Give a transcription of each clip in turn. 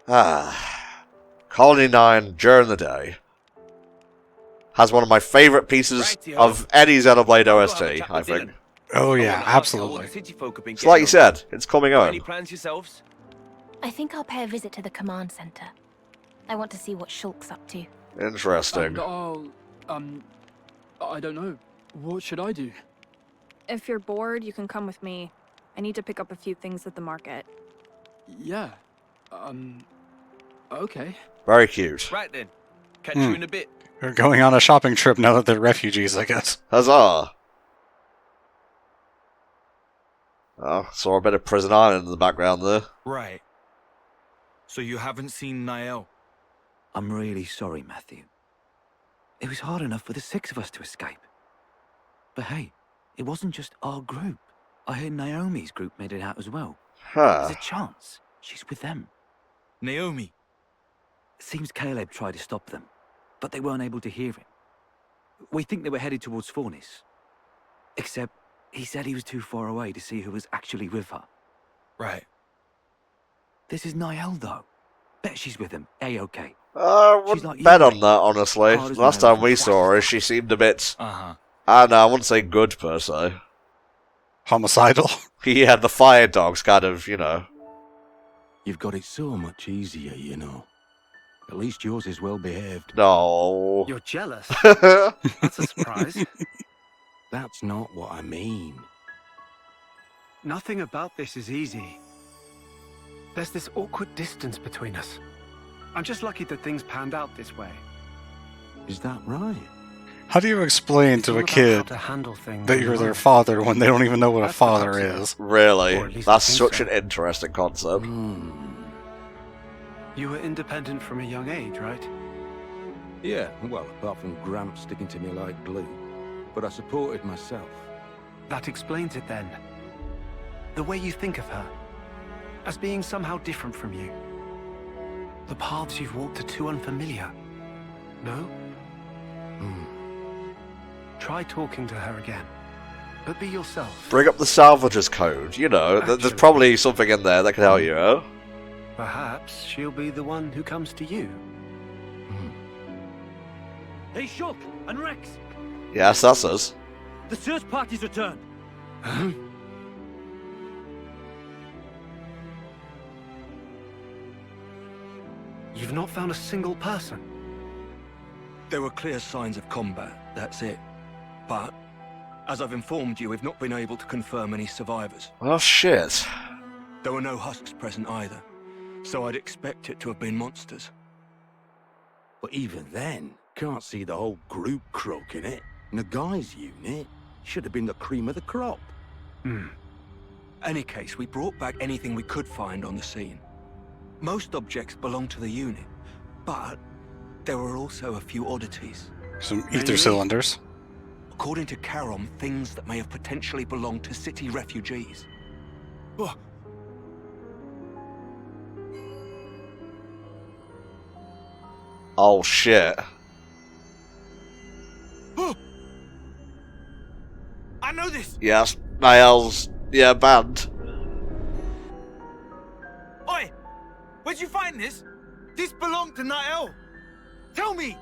Colony 9 during the day has one of my favourite pieces of any Xenoblade OST, I think. Oh yeah, absolutely. It's like you said, it's coming home. Any plans yourselves? I think I'll pay a visit to the command center. I want to see what Shulk's up to. Interesting. I don't know. What should I do? If you're bored, you can come with me. I need to pick up a few things at the market. Yeah. Okay. Very cute. Right then. Catch you in a bit. We're going on a shopping trip now that they're refugees, I guess. Huzzah! Oh, saw a bit of Prison Island in the background there. Right. So you haven't seen Niall? I'm really sorry, Matthew. It was hard enough for the 6 of us to escape. But hey, it wasn't just our group. I heard Naomi's group made it out as well. Huh. There's a chance she's with them. Naomi? Seems Caleb tried to stop them, but they weren't able to hear him. We think they were headed towards Fornis. Except, he said he was too far away to see who was actually with her. Right. This is Niall, though. Bet she's with him. A-okay. I wouldn't like bet you, on that, honestly. Hard as Last nails time we and saw her, fast. she seemed a bit... Uh-huh. I don't know, I wouldn't say good, per se. Homicidal. Yeah, the fire dogs kind of, you know... You've got it so much easier, you know. At least yours is well behaved. No. You're jealous? That's a surprise. That's not what I mean. Nothing about this is easy. There's this awkward distance between us. I'm just lucky that things panned out this way. Is that right? How do you explain It's to all a about kid how to handle things that in you're their life. father when they don't even know what a That's father perhaps is? Or Really? at least That's I think such so. an interesting concept. You were independent from a young age, right? Yeah, well, apart from Gramps sticking to me like glue. But I supported myself. That explains it then. The way you think of her. As being somehow different from you. The paths you've walked are too unfamiliar. No? Try talking to her again. But be yourself. Bring up the salvagers code, you know, there's Actually- probably something in there that can help you out. Perhaps she'll be the one who comes to you. Hey, Shulk and Rex! Yes, that's us. The search party's returned! Huh? You've not found a single person. There were clear signs of combat, that's it. But, as I've informed you, we've not been able to confirm any survivors. Oh, shit. There were no husks present either, so I'd expect it to have been monsters. But even then, can't see the whole group croaking it. Nagai's unit should have been the cream of the crop. Any case, we brought back anything we could find on the scene. Most objects belong to the unit, but there were also a few oddities. Some ether cylinders. According to Karom, things that may have potentially belonged to city refugees. Oh, Oh, shit. I know this! Yes, Niall's, yeah, band. Oi! Where'd you find this? This belonged to Niall! Tell me!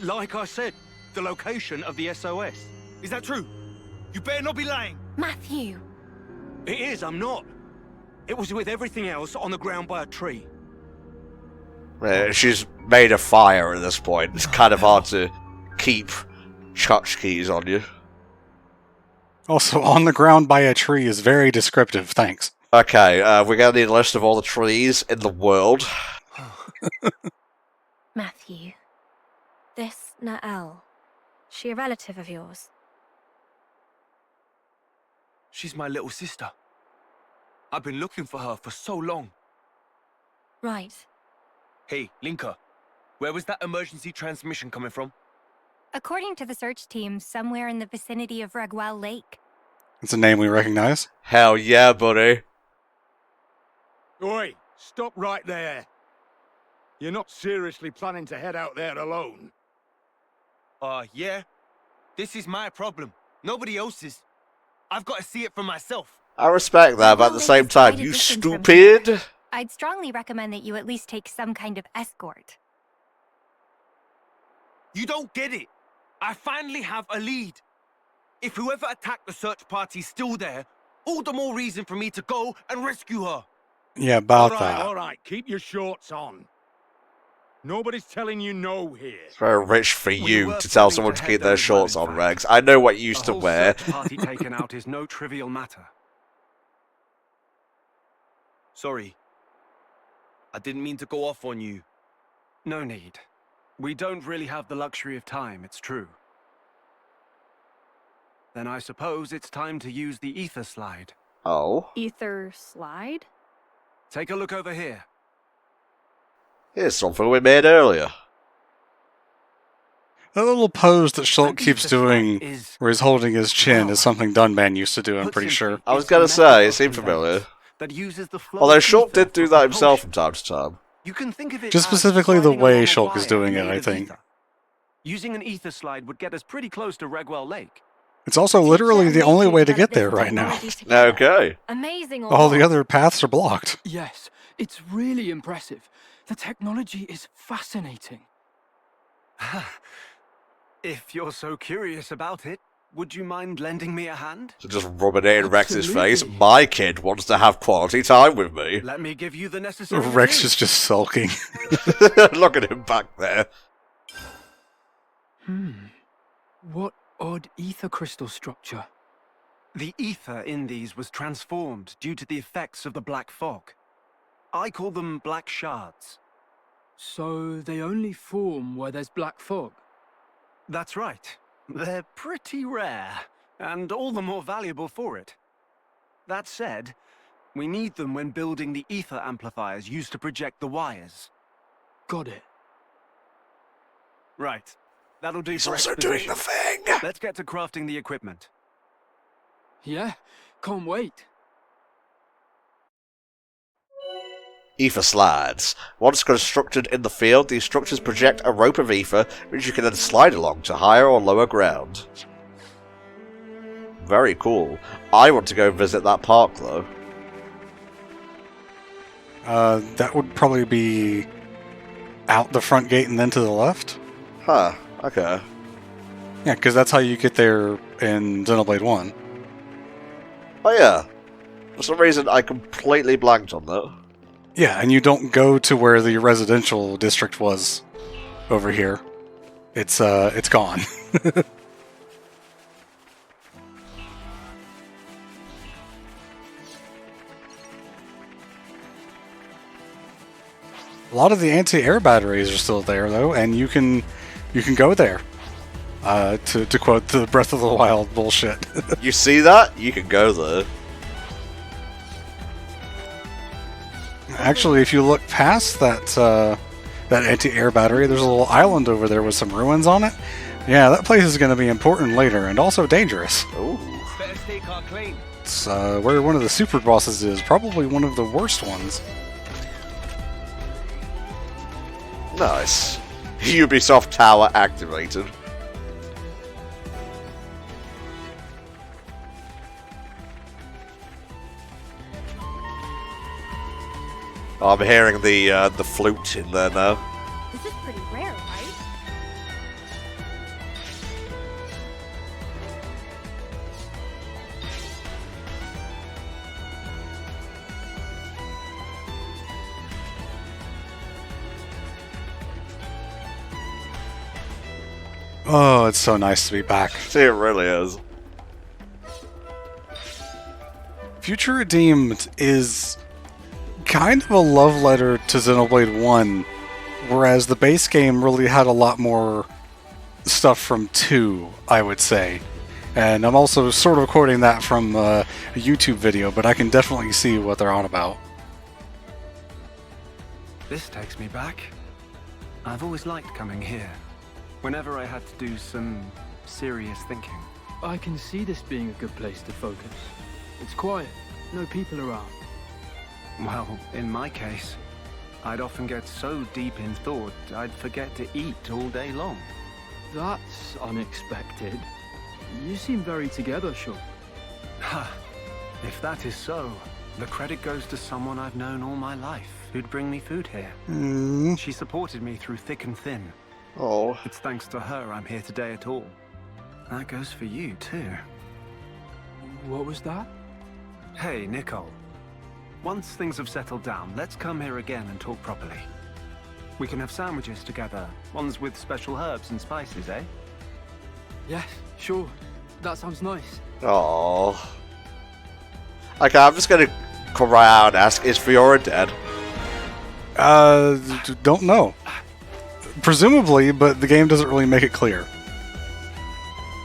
like I said, the location of the SOS. Is that true? You better not be lying! Matthew! It is, I'm not. It was with everything else on the ground by a tree. She's made a fire at this point. It's kind of hard to keep tchotchkes on you. Also, on the ground by a tree is very descriptive, thanks. Okay, we're gonna need a list of all the trees in the world. Matthew. This Nael. She a relative of yours? She's my little sister. I've been looking for her for so long. Right. Hey, Linka, where was that emergency transmission coming from? According to the search team, somewhere in the vicinity of Ragwell Lake. It's a name we recognize. Hell yeah, buddy. Oi, stop right there. You're not seriously planning to head out there alone? Yeah. This is my problem. Nobody else's. I've got to see it for myself. I respect that, but at the same time, you stupid. I'd strongly recommend that you at least take some kind of escort. You don't get it. I finally have a lead. If whoever attacked the search party's still there, all the more reason for me to go and rescue her. Yeah, about All right, that. all right. Keep your shorts on. Nobody's telling you no here. It's very rich for We you were to tell planning someone to to head keep there their as well, shorts in on, fact. Regs. I know what you used A to whole wear. search party taken out is no trivial matter. Sorry. I didn't mean to go off on you. No need. We don't really have the luxury of time, it's true. Then I suppose it's time to use the ether slide. Oh. Ether slide? Take a look over here. Here's something we made earlier. That little pose that Shulk An keeps ether slide doing, is, where he's holding his chin, well, is something Dunban used to do, I'm put pretty simply, sure. I was it's gonna a say, method it of seemed familiar. conveyance that uses the flow Although of Shulk ether did do for that himself propulsion. from time to time. You can think of it Just as specifically the sliding way along a Shulk is wire doing it, made I of think. ether. Using an ether slide would get us pretty close to Regwell Lake. It's also literally the only way to get there right now. Okay. Amazing. All the other paths are blocked. Yes, it's really impressive. The technology is fascinating. If you're so curious about it, would you mind lending me a hand? So just rubbing it in Rex's face. Absolutely. My kid wants to have quality time with me. Let me give you the necessary Rex materials. is just sulking. Look at him back there. What odd ether crystal structure. The ether in these was transformed due to the effects of the black fog. I call them black shards. So they only form where there's black fog. That's right. They're pretty rare, and all the more valuable for it. That said, we need them when building the ether amplifiers used to project the wires. Got it. Right. That'll do He's for also doing exposition. the thing. Let's get to crafting the equipment. Yeah, can't wait. Ether slides. Once constructed in the field, these structures project a rope of ether, which you can then slide along to higher or lower ground. Very cool. I want to go visit that park, though. That would probably be out the front gate and then to the left. Huh, okay. Yeah, because that's how you get there in Xenoblade 1. Oh yeah. For some reason, I completely blanked on that. Yeah, and you don't go to where the residential district was over here. It's gone. A lot of the anti-air batteries are still there, though, and you can go there. To quote the Breath of the Wild bullshit. You see that? You can go there. Actually, if you look past that anti-air battery, there's a little island over there with some ruins on it. Yeah, that place is going to be important later, and also dangerous. Ooh. Better stay car clean. It's where one of the super bosses is, probably one of the worst ones. Nice. Ubisoft Tower activated. I'm hearing the flute in there now. This is pretty rare, right? Oh, it's so nice to be back. See, it really is. Future Redeemed is kind of a love letter to Xenoblade 1, whereas the base game really had a lot more stuff from 2, I would say. And I'm also sort of quoting that from a YouTube video, but I can definitely see what they're on about. This takes me back. I've always liked coming here, whenever I had to do some serious thinking. I can see this being a good place to focus. It's quiet, no people around. Well, in my case, I'd often get so deep in thought, I'd forget to eat all day long. That's unexpected. You seem very together, Shaw. Ha! If that is so, The credit goes to someone I've known all my life, who'd bring me food here. She supported me through thick and thin. Oh. It's thanks to her I'm here today at all. That goes for you, too. What was that? Hey, Nicole. Once things have settled down, let's come here again and talk properly. We can have sandwiches together, ones with special herbs and spices, eh? Yeah, sure. That sounds nice. Oh. Okay, I'm just gonna come right out and ask, is Fiora dead? Don't know. Presumably, but the game doesn't really make it clear.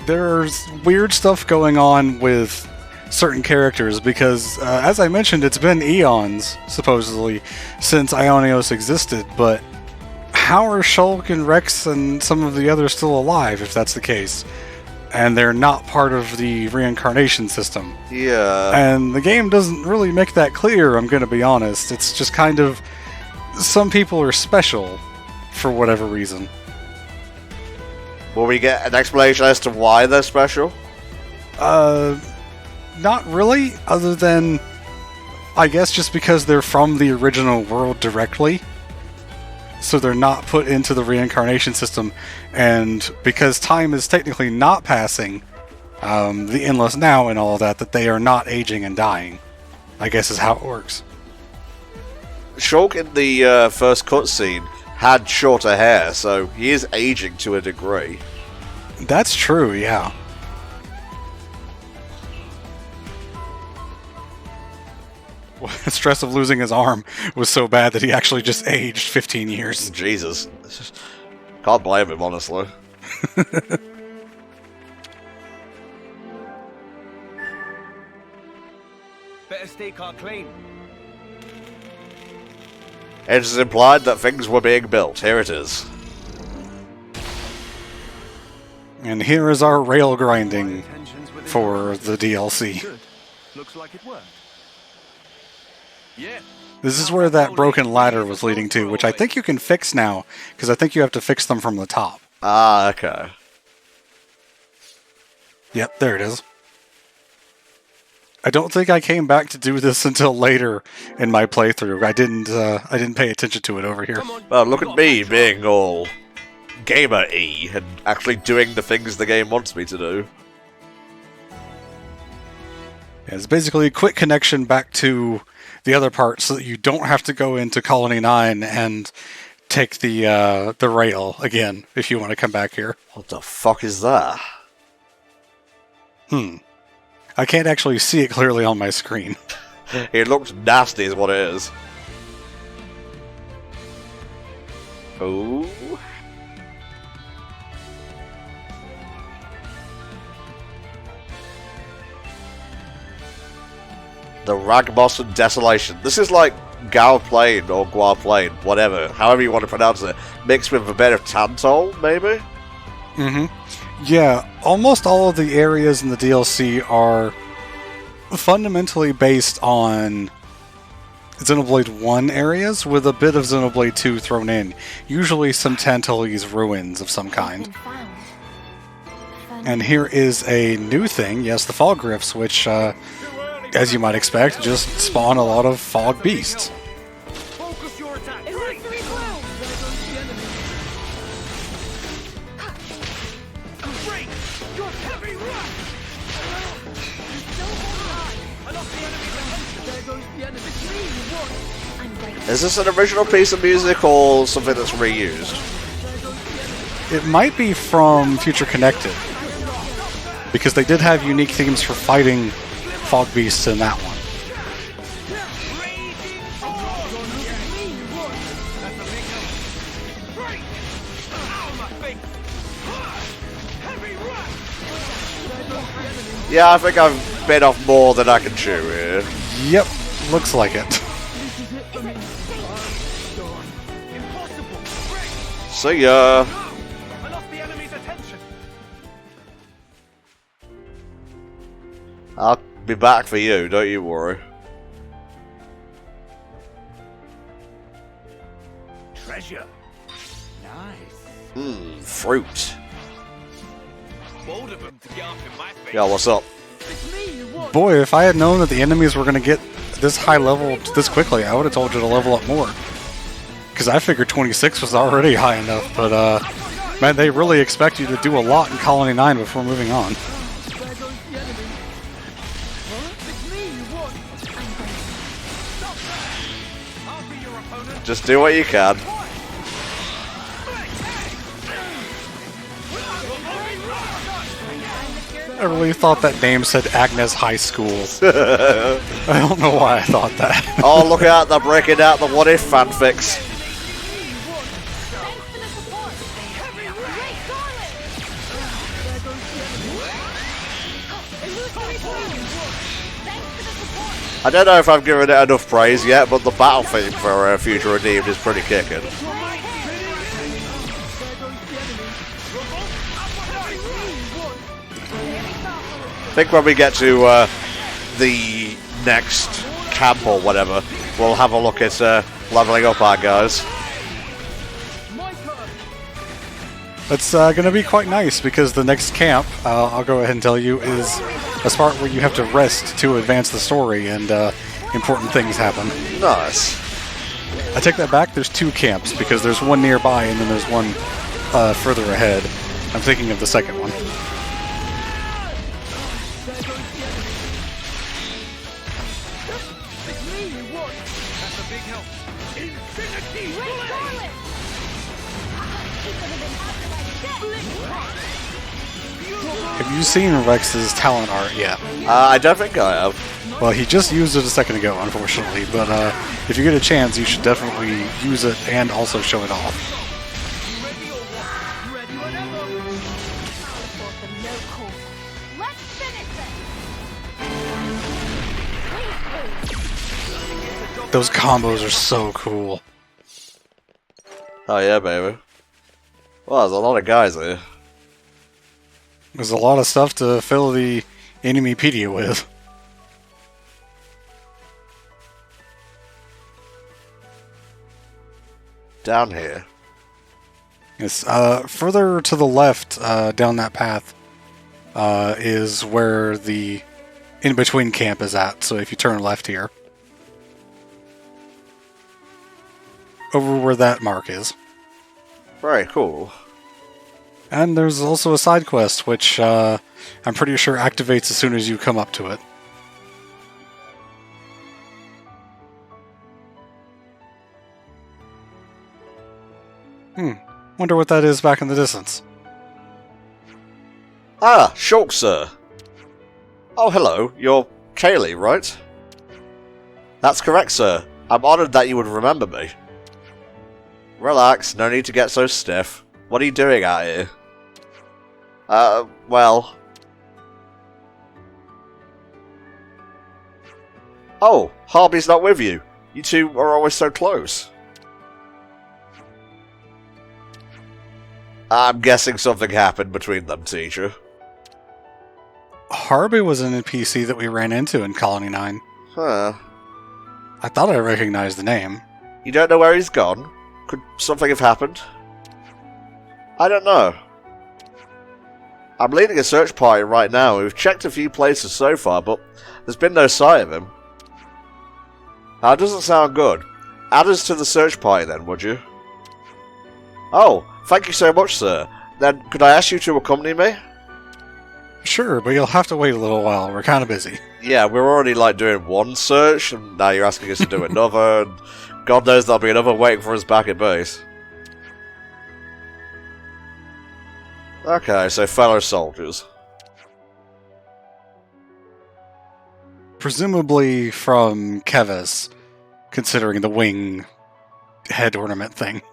There's weird stuff going on with certain characters because, as I mentioned, it's been eons, supposedly, since Ionios existed, but how are Shulk and Rex and some of the others still alive, if that's the case? And they're not part of the reincarnation system. Yeah. And the game doesn't really make that clear, I'm gonna be honest. It's just kind of, some people are special for whatever reason. Will we get an explanation as to why they're special? Not really, other than, I guess just because they're from the original world directly. So they're not put into the reincarnation system, and because time is technically not passing, the endless now and all that they are not aging and dying, I guess is how it works. Shulk in the first cutscene had shorter hair, so he is aging to a degree. That's true, yeah. The stress of losing his arm was so bad that he actually just aged 15 years. Jesus. Can't blame him, honestly. Better stake our claim. It is implied that things were being built. Here it is. And here is our rail grinding for the DLC. Good. Looks like it worked. Yeah. This is where that broken ladder was leading to, which I think you can fix now, because I think you have to fix them from the top. Ah, okay. Yep, there it is. I don't think I came back to do this until later in my playthrough. I didn't pay attention to it over here. Well, look at me being all gamer-y and actually doing the things the game wants me to do. Yeah, it's basically a quick connection back to the other part so that you don't have to go into Colony 9 and take the rail again if you want to come back here. What the fuck is that? I can't actually see it clearly on my screen. It looks nasty is what it is. Oh. The Ragmos and Desolation. This is like Gaur Plain or Gaur Plain, whatever, however you want to pronounce it, mixed with a bit of Tantol, maybe? Yeah, almost all of the areas in the DLC are fundamentally based on Xenoblade 1 areas, with a bit of Xenoblade 2 thrown in. Usually some Tantalese ruins of some kind. And here is a new thing, yes, the Fog Rifts, which, as you might expect, just spawn a lot of fog beasts. Focus your attack. Great! Your heavy rush! I lost the enemy's attention. There goes the enemy. Is this an original piece of music or something that's reused? It might be from Future Connected, because they did have unique themes for fighting fog beasts in that one. Yeah, I think I've bit off more than I can chew here. Yep, looks like it. See ya! I lost the enemy's attention. I'll be back for you, don't you worry. Treasure. Nice. Fruit. Bold of them to get up in my face. Yeah, what's up? The Boy, if I had known that the enemies were going to get this high level this quickly, I would have told you to level up more. Because I figured 26 was already high enough, but man, they really expect you to do a lot in Colony 9 before moving on. Just do what you can. I really thought that name said Agnes High School. I don't know why I thought that. Oh, look out, they're breaking out the What If fanfics. I don't know if I've given it enough praise yet, but the battle theme for Future Redeemed is pretty kicking. I think when we get to the next camp or whatever, we'll have a look at leveling up our guys. It's going to be quite nice because the next camp, I'll go ahead and tell you, is a spot where you have to rest to advance the story and important things happen. Nice. I take that back, there's 2 camps because there's one nearby and then there's one further ahead. I'm thinking of the second one. Have you seen Rex's talent art yet? I don't think I have. Well, he just used it a second ago, unfortunately, but if you get a chance, you should definitely use it and also show it off. Those combos are so cool. Oh yeah, baby. Well, there's a lot of guys here. There's a lot of stuff to fill the Enemypedia with. Down here. Yes, further to the left, down that path, is where the in-between camp is at, so if you turn left here. Over where that mark is. Very cool. And there's also a side quest, which I'm pretty sure activates as soon as you come up to it. Wonder what that is back in the distance. Ah, Shulk, sir. Oh, hello. You're Kaylee, right? That's correct, sir. I'm honored that you would remember me. Relax, no need to get so stiff. What are you doing out here? Well... Oh, Harvey's not with you. You two are always so close. I'm guessing something happened between them, teacher. Harvey was an NPC that we ran into in Colony 9. Huh. I thought I recognized the name. You don't know where he's gone? Could something have happened? I don't know. I'm leading a search party right now. We've checked a few places so far, but there's been no sight of him. That doesn't sound good. Add us to the search party then, would you? Oh, thank you so much, sir. Then, could I ask you to accompany me? Sure, but you'll have to wait a little while. We're kind of busy. Yeah, we're already, doing one search, and now you're asking us to do another, and God knows there'll be another waiting for us back at base. Okay, so fellow soldiers. Presumably from Kevis, considering the wing head ornament thing.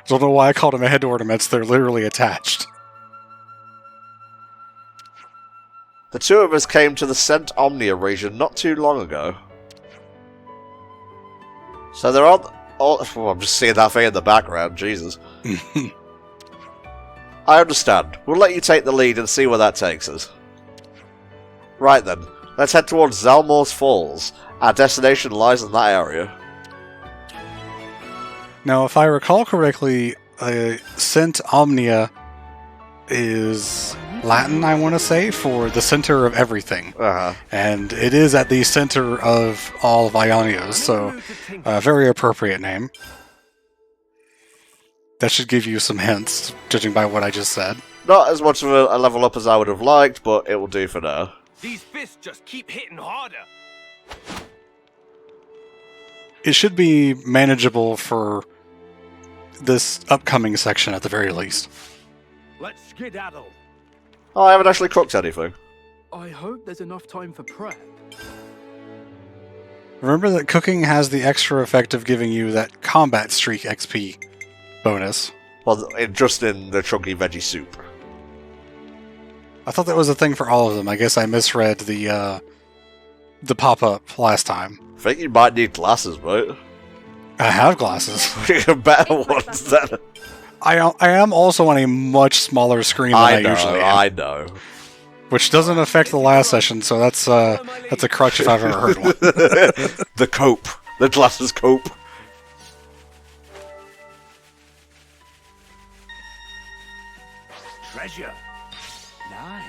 Don't know why I called them head ornaments, they're literally attached. The two of us came to the Cent Omnia region not too long ago. So there are... Oh, I'm just seeing that thing in the background, Jesus. I understand. We'll let you take the lead and see where that takes us. Right then, let's head towards Zalmor's Falls. Our destination lies in that area. Now, if I recall correctly, Cent Omnia is Latin, I want to say, for the center of everything. And it is at the center of all of Ionios, so a very appropriate name. That should give you some hints, judging by what I just said. Not as much of a level up as I would have liked, but it will do for now. These fists just keep hitting harder. It should be manageable for this upcoming section at the very least. Let's skedaddle. Oh, I haven't actually cooked anything. I hope there's enough time for prep. Remember that cooking has the extra effect of giving you that combat streak XP bonus. Well, just in the chunky veggie soup. I thought that was a thing for all of them. I guess I misread the pop-up last time. I think you might need glasses, mate. I have glasses. Better ones than... I am also on a much smaller screen than I usually am. I know. Which doesn't affect the last session, so that's a crutch if I've ever heard one. The cope. The glasses cope. Treasure. Nice.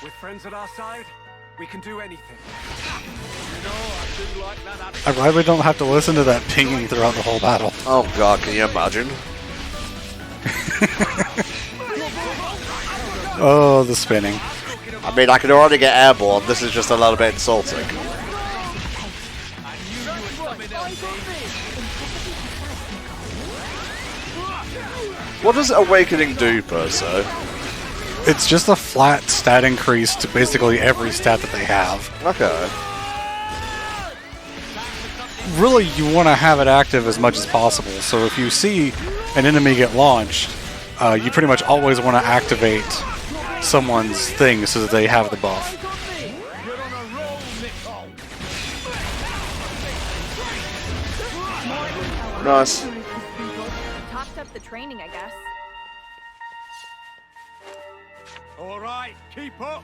With friends at our side, we can do anything. You know, I do like that attitude. I'm glad we don't have to listen to that pinging throughout the whole battle. Oh god, can you imagine? Oh, the spinning. I mean, I can already get airborne, this is just a little bit insulting. What does Awakening do, per se? It's just a flat stat increase to basically every stat that they have. Okay. Really, you want to have it active as much as possible, so if you see an enemy get launched, you pretty much always want to activate someone's thing so that they have the buff. Nice. Topped up the training, I guess. All right, keep up.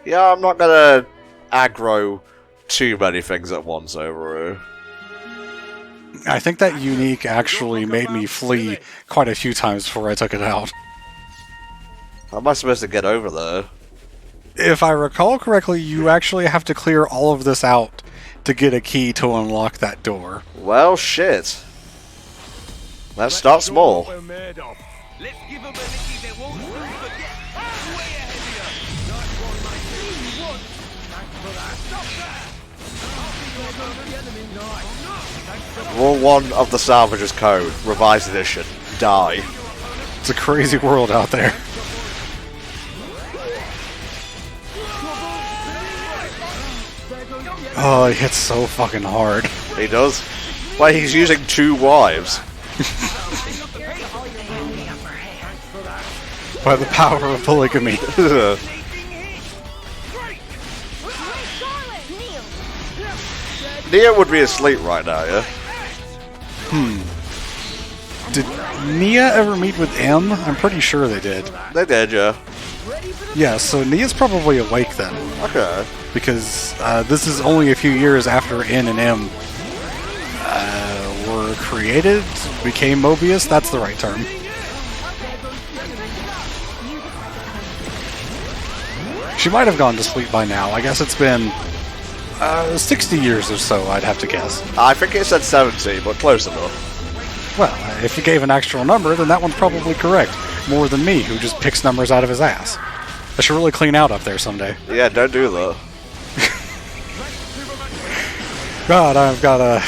Yeah, I'm not gonna aggro too many things at once over here. I think that unique actually made me flee quite a few times before I took it out. How am I supposed to get over there? If I recall correctly, you actually have to clear all of this out to get a key to unlock that door. Well, shit. Let's start small. Let's give them a licky they won't soon forget. Way ahead of you. Nice one, mate. Thanks for that. Stop there. Rule 1 of the Salvager's Code, Revised Edition. Die. It's a crazy world out there. Oh, he hits so fucking hard. He does. Well, he's using 2 wives. By the power of polygamy. Nia would be asleep right now, yeah? Did Nia ever meet with M? I'm pretty sure they did. They did, yeah. Yeah, so Nia's probably awake then. Okay. Because this is only a few years after N and M were created, became Mobius, that's the right term. She might have gone to sleep by now. I guess it's been 60 years or so, I'd have to guess. I think it said 70, but close enough. Well, if you gave an actual number, then that one's probably correct. More than me, who just picks numbers out of his ass. I should really clean out up there someday. Yeah, don't do that. God, I've got a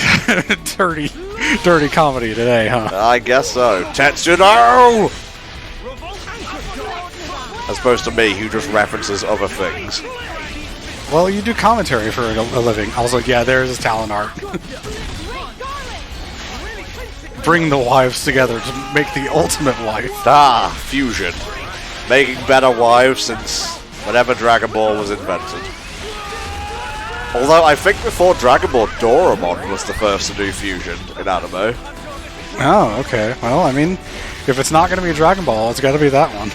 dirty comedy today, huh? I guess so. Tetsuno! As opposed to me, who just references other things. Well, you do commentary for a living. I was like, yeah, there's his talent art. Bring the wives together to make the ultimate wife. Ah, fusion. Making better wives since whenever Dragon Ball was invented. Although I think before Dragon Ball, Doraemon was the first to do fusion in anime. Oh, okay. Well, I mean, if it's not going to be Dragon Ball, it's got to be that one.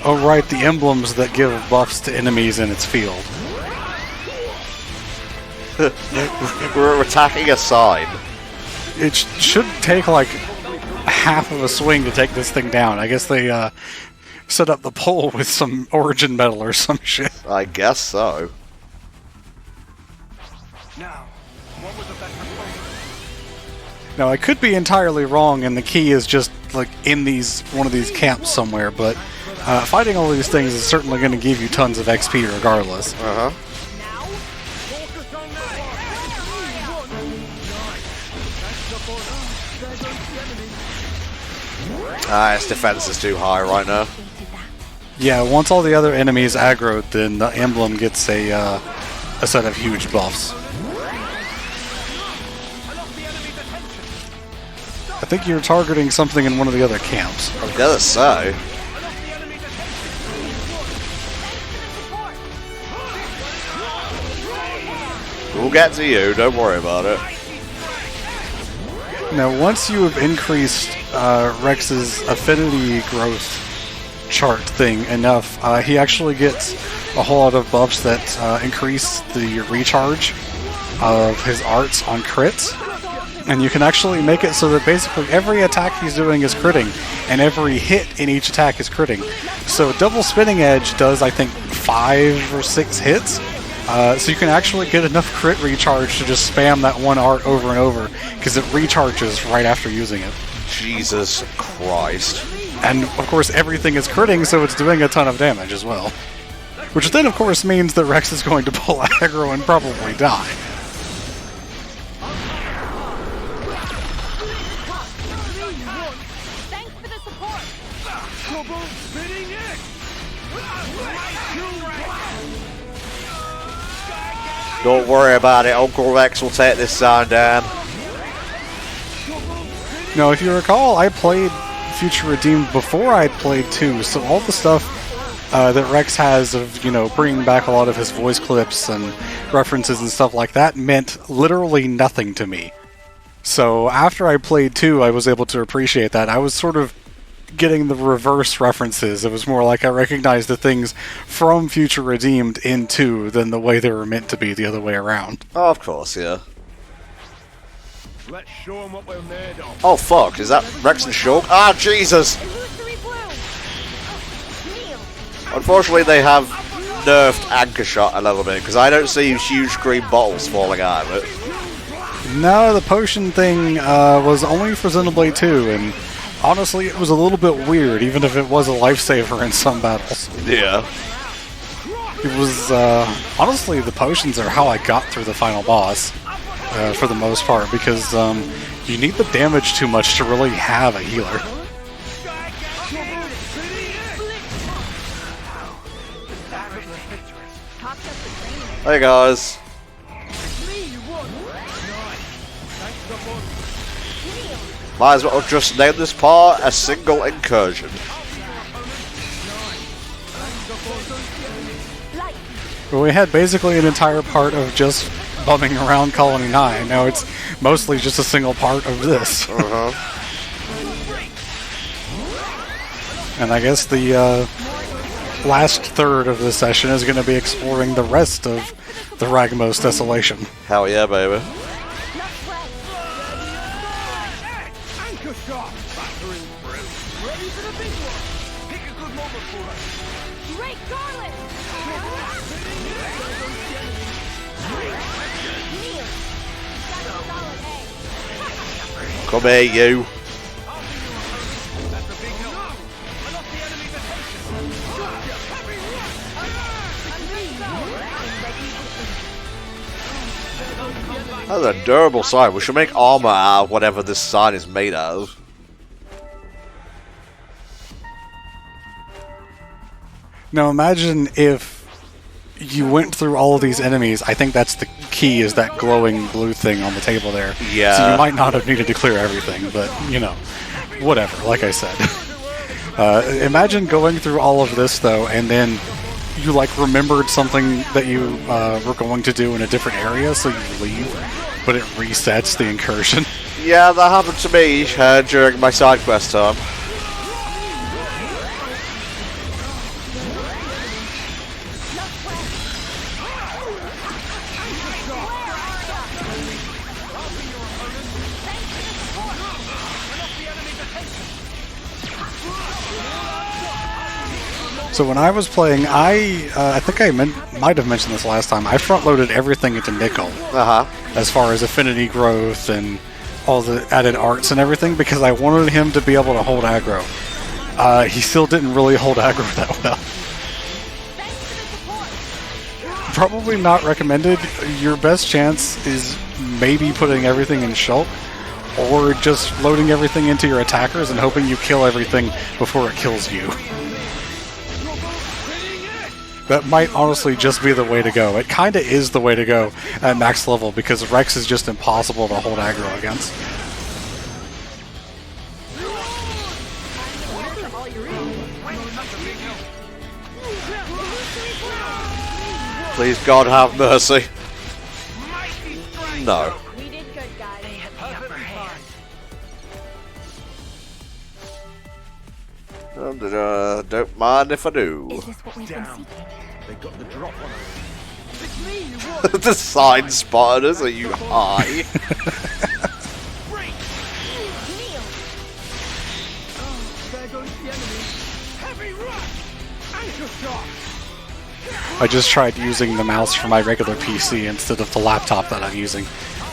Oh, right, the emblems that give buffs to enemies in its field. We're attacking a sign. It should take like half of a swing to take this thing down. I guess they set up the pole with some origin metal or some shit. I guess so. Now, I could be entirely wrong, and the key is just like in one of these camps somewhere, but fighting all these things is certainly going to give you tons of XP regardless. Uh-huh. Its defense is too high right now. Yeah, once all the other enemies aggroed, then the emblem gets a set of huge buffs. I think you're targeting something in one of the other camps. I'm gonna say. We'll get to you, don't worry about it. Now, once you have increased Rex's affinity growth chart thing enough, he actually gets a whole lot of buffs that increase the recharge of his arts on crits. And you can actually make it so that basically every attack he's doing is critting, and every hit in each attack is critting. So double spinning edge does, I think, 5 or 6 hits. So you can actually get enough crit recharge to just spam that one art over and over, because it recharges right after using it. Jesus Christ. And of course everything is critting, so it's doing a ton of damage as well. Which then of course means that Rex is going to pull aggro and probably die. Don't worry about it, Uncle Rex will take this sign down. Now, if you recall, I played Future Redeemed before I'd played 2, so all the stuff that Rex has of, you know, bringing back a lot of his voice clips and references and stuff like that meant literally nothing to me. So after I played 2, I was able to appreciate that. I was sort of getting the reverse references. It was more like I recognized the things from Future Redeemed in 2 than the way they were meant to be the other way around. Oh, of course, yeah. Let's show 'em what we're made of. Oh fuck, is that Rex and Shulk? Ah, Jesus! Unfortunately, they have nerfed Anchor Shot a little bit, because I don't see huge green bottles falling out of it. No, the potion thing was only for Xenoblade 2, and honestly, it was a little bit weird, even if it was a lifesaver in some battles. Yeah. It was, honestly, the potions are how I got through the final boss, for the most part, because you need the damage too much to really have a healer. Hey guys. Might as well just name this part a single incursion. Well, we had basically an entire part of just bumming around Colony 9. Now it's mostly just a single part of this. And I guess the last third of this session is going to be exploring the rest of the Ragmos Desolation. Hell yeah, baby. Come here, you. That's a durable sign. We should make armor out of whatever this sign is made out of. Now imagine if you went through all of these enemies. I think that's the key, is that glowing blue thing on the table there. Yeah. So you might not have needed to clear everything, but, you know, whatever, like I said. Imagine going through all of this, though, and then you, like, remembered something that you were going to do in a different area, so you leave, but it resets the incursion. Yeah, that happened to me during my side quest time. So when I was playing, I think I might have mentioned this last time. I front-loaded everything into nickel, as far as affinity growth and all the added arts and everything, because I wanted him to be able to hold aggro. He still didn't really hold aggro that well. Probably not recommended. Your best chance is maybe putting everything in Shulk, or just loading everything into your attackers and hoping you kill everything before it kills you. That might honestly just be the way to go. It kinda is the way to go at max level, because Rex is just impossible to hold aggro against. Please, God, have mercy. No. We did good, guys. They had the upper hand. Don't mind if I do. Is this what we've been seeking? They got the drop on us. It's me you want. The sign spotted us. Are you high? Break. Kneel. Oh, there goes the enemy. Heavy rush. Anchor shot. I just tried using the mouse for my regular PC instead of the laptop that I'm using.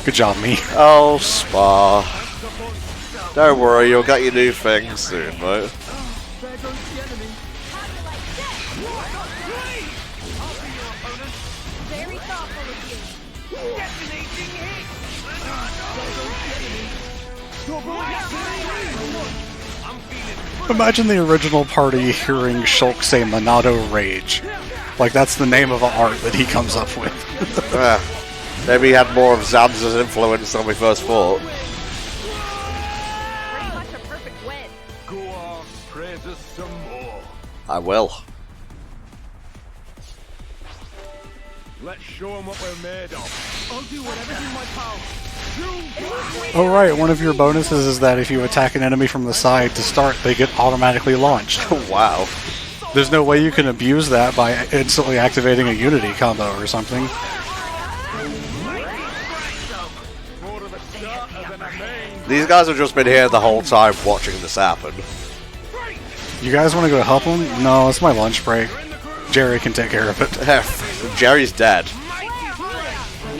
Good job, me. Oh, Spa. Don't worry, you'll get your new thing soon, mate. There goes the enemy. Very thoughtful of you. Detonating hit. I'm feeling. Imagine the original party hearing Shulk say Monado Rage. Like, that's the name of an art that he comes up with. Maybe he had more of Zanza's influence when we first fought. Pretty much a perfect win. Go on, praise us some more. I will. Let's show them what we're made of. I'll do whatever's in my power. Oh right, one of your bonuses is that if you attack an enemy from the side to start, they get automatically launched. Wow. There's no way you can abuse that by instantly activating a Unity combo or something. These guys have just been here the whole time watching this happen. You guys want to go help him? No, it's my lunch break. Jerry can take care of it. Jerry's dead.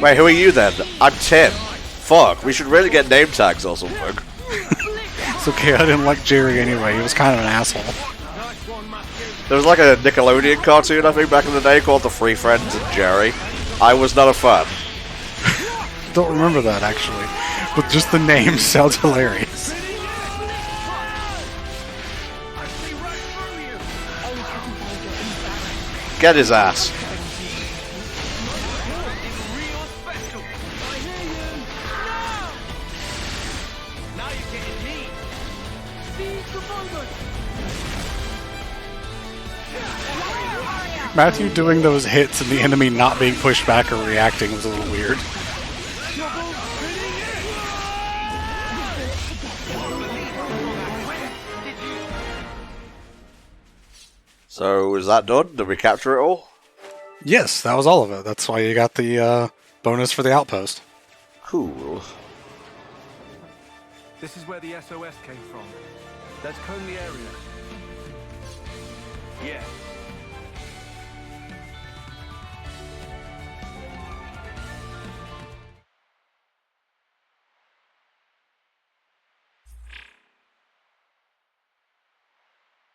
Wait, who are you then? I'm Tim. Fuck, we should really get name tags or something. It's okay, I didn't like Jerry anyway. He was kind of an asshole. There was like a Nickelodeon cartoon, I think, back in the day called The Three Friends and Jerry. I was not a fan. Don't remember that, actually. But just the name sounds hilarious. Get his ass. Matthew doing those hits and the enemy not being pushed back or reacting was a little weird. So, is that done? Did we capture it all? Yes, that was all of it. That's why you got the bonus for the outpost. Cool. This is where the SOS came from. Let's comb the area. Yeah.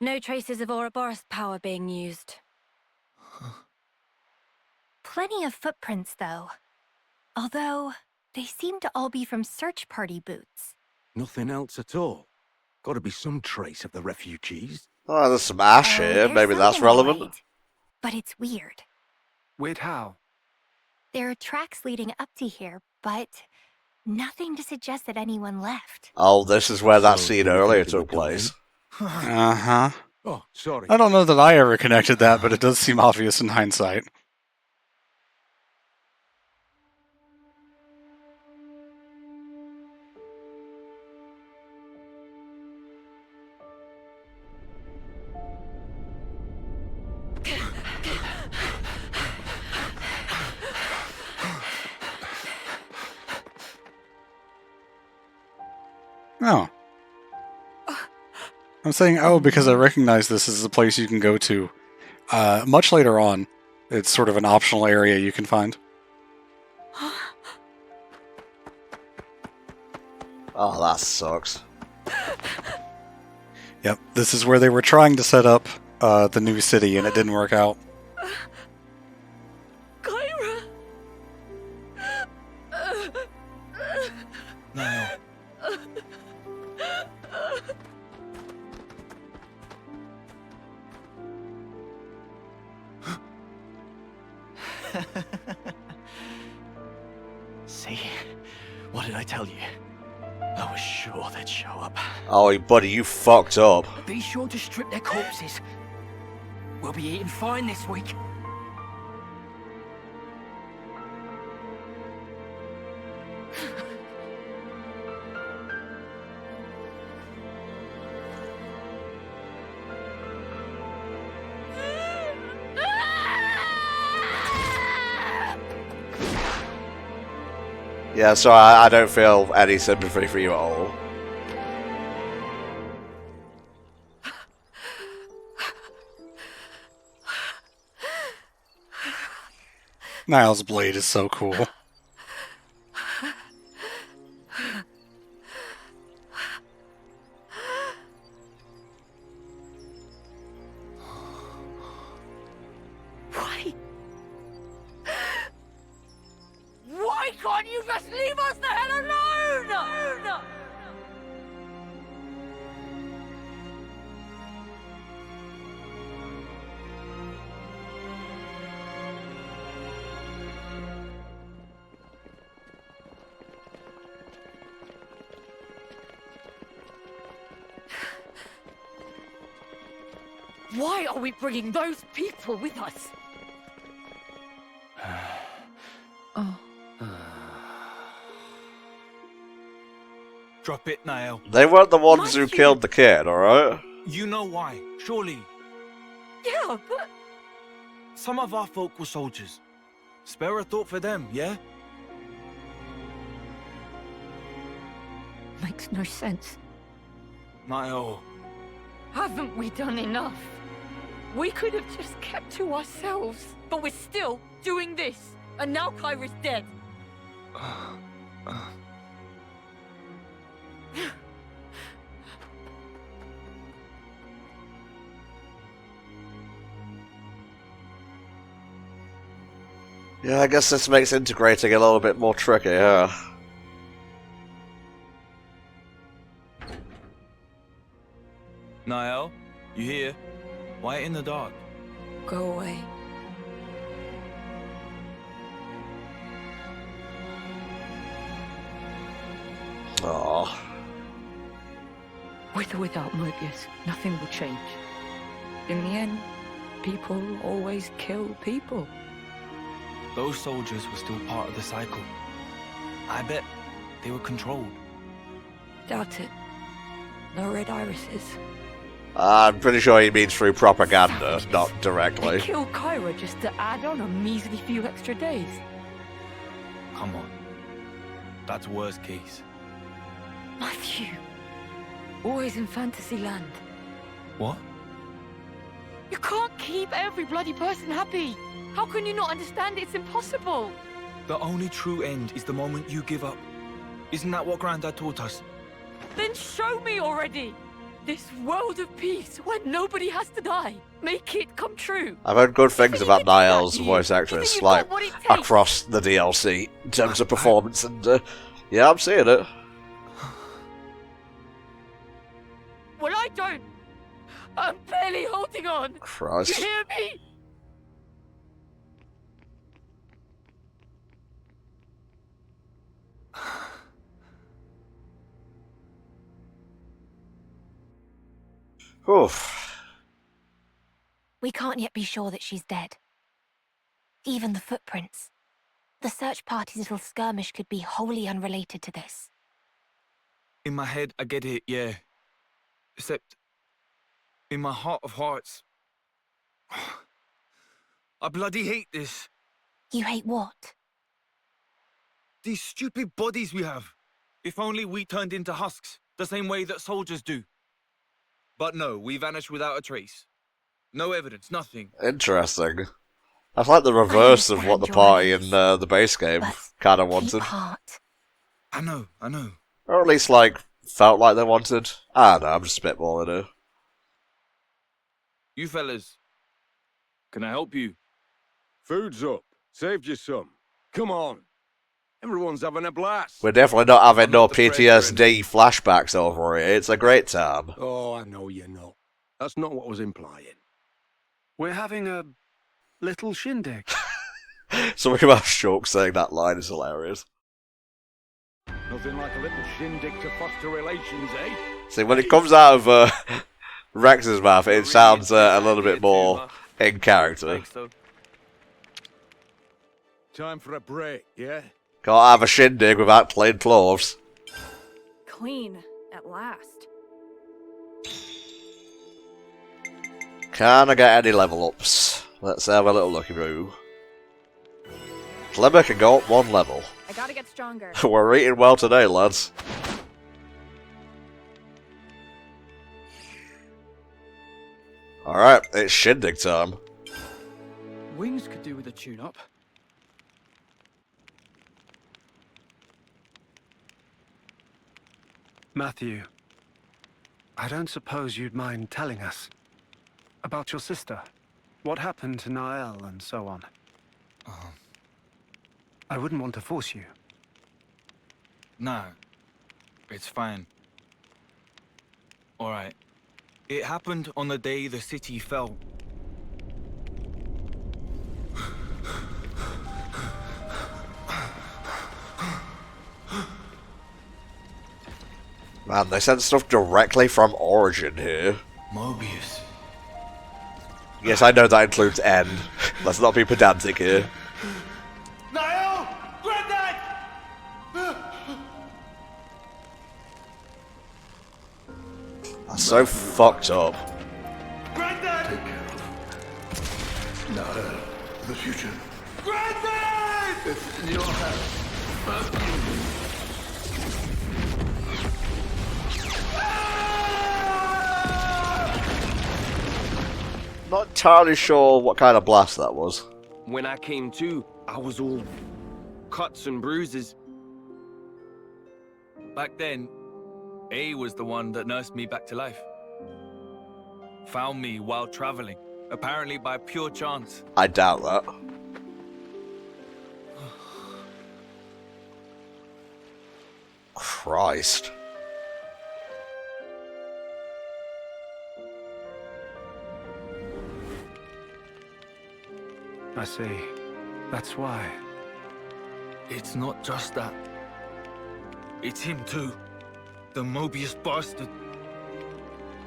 No traces of Ouroboros power being used. Plenty of footprints, though. Although, they seem to all be from search party boots. Nothing else at all. Gotta be some trace of the refugees. Oh, there's some ash here. There's Maybe that's something relevant. right, but it's weird. Weird how? There are tracks leading up to here, but nothing to suggest that anyone left. Oh, this is where that So, scene you earlier think they were took place. Uh-huh. Oh, sorry. I don't know that I ever connected that, but it does seem obvious in hindsight. Oh. I'm saying oh because I recognize this as a place you can go to Much later on, it's sort of an optional area you can find. Oh, that sucks. Yep, this is where they were trying to set up the new city, and it didn't work out. Kyra! No. See? What did I tell you? I was sure they'd show up. Oh, buddy, you fucked up. Be sure to strip their corpses. We'll be eating fine this week. Yeah, so I don't feel any sympathy for you at all. Niall's blade is so cool. Why can't you just leave us the hell alone? Why are we bringing those people with us? Oh. Drop it, Niall. They weren't the ones who killed the kid, alright? You know why, surely. Yeah, but... Some of our folk were soldiers. Spare a thought for them, yeah? Makes no sense. Niall. Haven't we done enough? We could have just kept to ourselves, but we're still doing this. And now Kyra's dead. Yeah, I guess this makes integrating a little bit more tricky, yeah. Niall, you here? Why in the dark? Go away. Aww. With or without Mobius, nothing will change. In the end, people always kill people. Those soldiers were still part of the cycle. I bet they were controlled. Doubt it. No red irises. I'm pretty sure he means through propaganda, not They directly. killed Kyra just to add on a measly few extra days. Come on. That's worst case. Matthew. Always in fantasy land. What? You can't keep every bloody person happy. How can you not understand it's impossible? The only true end is the moment you give up. Isn't that what Grandad taught us? Then show me already. This world of peace where nobody has to die. Make it come true. I've heard good things about Niall's voice actress, you've like, got what it takes? across the DLC, in terms of performance, and, yeah, I'm seeing it. Well, I don't. I'm barely holding on. Christ. You hear me? Oof. We can't yet be sure that she's dead. Even the footprints. The search party's little skirmish could be wholly unrelated to this. In my head, I get it, yeah. Except, in my heart of hearts, I bloody hate this. You hate what? These stupid bodies we have. If only we turned into husks, the same way that soldiers do. But no, we vanished without a trace. No evidence, nothing. Interesting. That's like the reverse of what the party in the base game kind of wanted. I know. Or at least, like, felt like they wanted. I don't know, I'm just spitballing here. You fellas, can I help you? Food's up. Saved you some. Come on. Everyone's having a blast. We're definitely not having no PTSD flashbacks over it. It's a great time. Oh, I know you're not. That's not what I was implying. We're having a little shindig. Something about Shulk saying that line is hilarious. Nothing like a little shindig to foster relations, eh? See, when it comes out of Rex's mouth, it sounds a little bit more in character. Time for a break, yeah? Can't have a shindig without clean clothes. Clean, at last. Can I get any level ups? Let's have a little looky through. Clemmer can go up 1 level. I gotta get stronger. We're eating well today, lads. Alright, it's shindig time. Wings could do with a tune-up. Matthew, I don't suppose you'd mind telling us about your sister. What happened to Nael and so on. I wouldn't want to force you. No, it's fine. Alright. It happened on the day the city fell. Man, they sent stuff directly from Origin here. Mobius. Yes, I know that includes End. Let's not be pedantic here. Nael! Granddad! That's so fucked up. Granddad! Nael, the future. Granddad! It's in your hands. Not entirely sure what kind of blast that was. When I came to, I was all cuts and bruises. Back then, A was the one that nursed me back to life. Found me while traveling, apparently by pure chance. I doubt that. Christ. I see. That's why. It's not just that. It's him too. The Mobius bastard.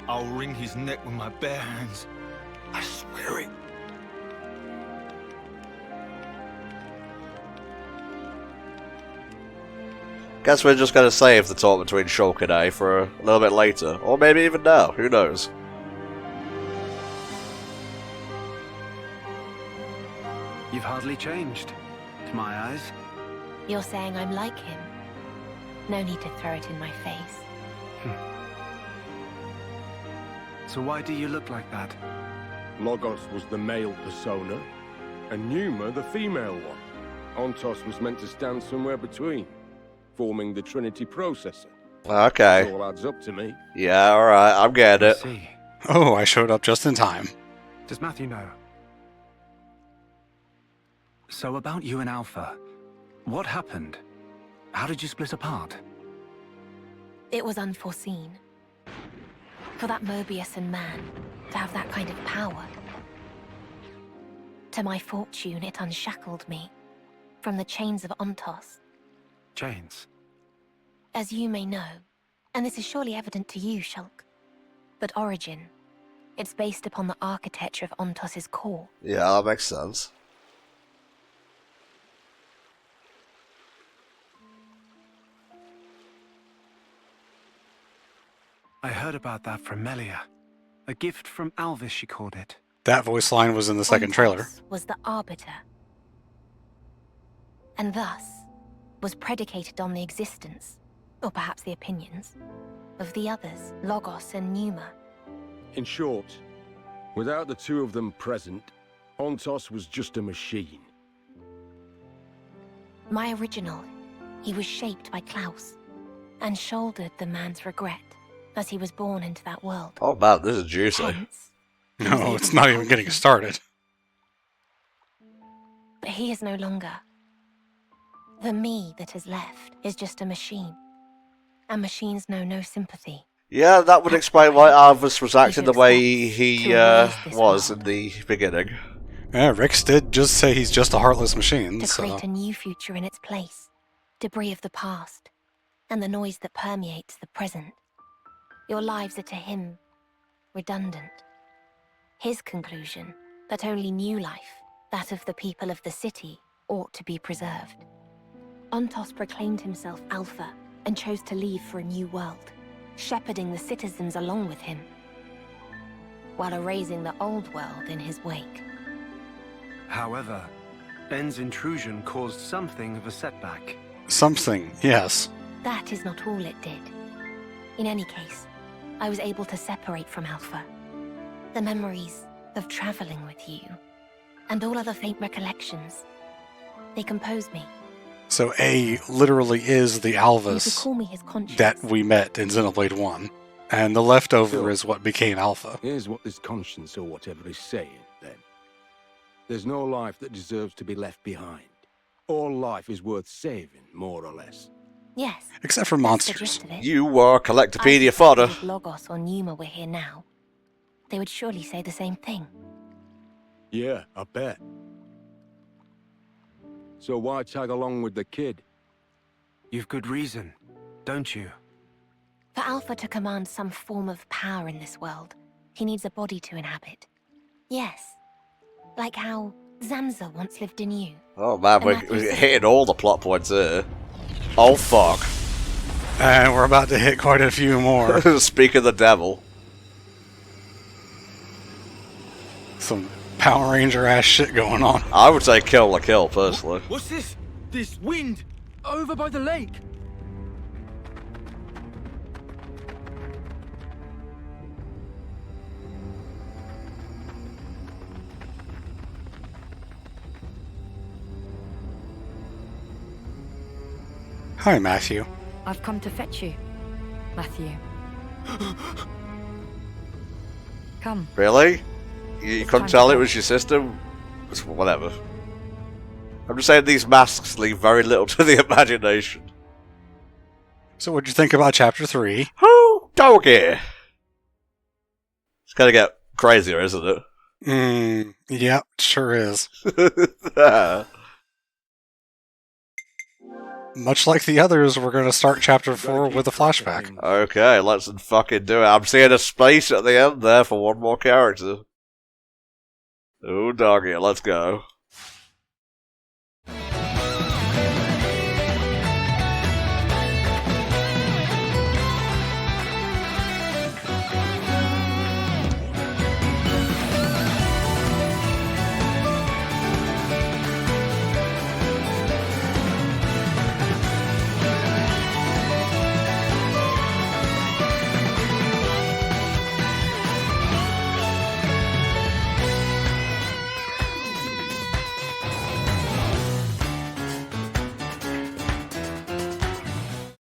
I'll wring his neck with my bare hands. I swear it. Guess we're just gonna save the talk between Shulk and A for a little bit later. Or maybe even now, who knows? You've hardly changed, to my eyes. You're saying I'm like him? No need to throw it in my face. So why do you look like that? Logos was the male persona, and Numa the female one. Ontos was meant to stand somewhere between, forming the Trinity processor. Okay. It all adds up to me. Yeah, alright, I'm getting it. See. Oh, I showed up just in time. Does Matthew know? So about you and Alpha, what happened? How did you split apart? It was unforeseen. For that Mobius and man to have that kind of power. To my fortune, it unshackled me from the chains of Ontos. Chains? As you may know, and this is surely evident to you, Shulk, but Origin, it's based upon the architecture of Ontos's core. Yeah, that makes sense. I heard about that from Melia. A gift from Alvis, she called it. That voice line was in the second trailer. Was the arbiter. And thus, was predicated on the existence, or perhaps the opinions, of the others, Logos and Numa. In short, Without the two of them present, Ontos was just a machine. My original, he was shaped by Klaus, and shouldered the man's regret as he was born into that world. Oh man, this is juicy. Hence, No, it's not even getting started. but he is no longer. The me that is left is just a machine. And machines know no sympathy. Yeah, that would explain why Arvis was acting the way he was in the beginning. Yeah, Rex did just say he's just a heartless machine, To so... create a new future in its place. Debris of the past. And the noise that permeates the present. Your lives are to him redundant. His conclusion, that only new life, that of the people of the city, ought to be preserved. Ontos proclaimed himself Alpha and chose to leave for a new world, shepherding the citizens along with him, while erasing the old world in his wake. However, Ben's intrusion caused something of a setback. Something, yes. That is not all it did. In any case, I was able to separate from Alpha. The memories of traveling with you, and all other faint recollections, they compose me. So A literally is the You could Alvis call me his conscience. that we met in Xenoblade 1. And the leftover is what became Alpha. Here's what this conscience or whatever is saying, then. There's no life that deserves to be left behind. All life is worth saving, more or less. Yes. Except for that's the monsters. gist of it. You were Collectopedia I fodder. suspect if Logos or Numa were here now, they would surely say the same thing. Yeah, I bet. So why tag along with the kid? You've good reason, don't you? For Alpha to command some form of power in this world, he needs a body to inhabit. Yes. Like how Zamza once lived in you. Oh man, we're hitting all the plot points here. Oh fuck. And we're about to hit quite a few more. Speak of the devil. Some Power Ranger ass shit going on. I would say kill the kill, personally. What's this? This wind? Over by the lake. Hi, Matthew. I've come to fetch you, Matthew. Come. Really? You couldn't tell it was your sister? Whatever. I'm just saying these masks leave very little to the imagination. So what'd you think about Chapter 3? Oh, doggy! It's gonna get crazier, isn't it? Yep, sure is. Much like the others, we're going to start Chapter 4 with a flashback. Okay, let's fucking do it. I'm seeing a space at the end there for one more character. Oh, doggy, let's go.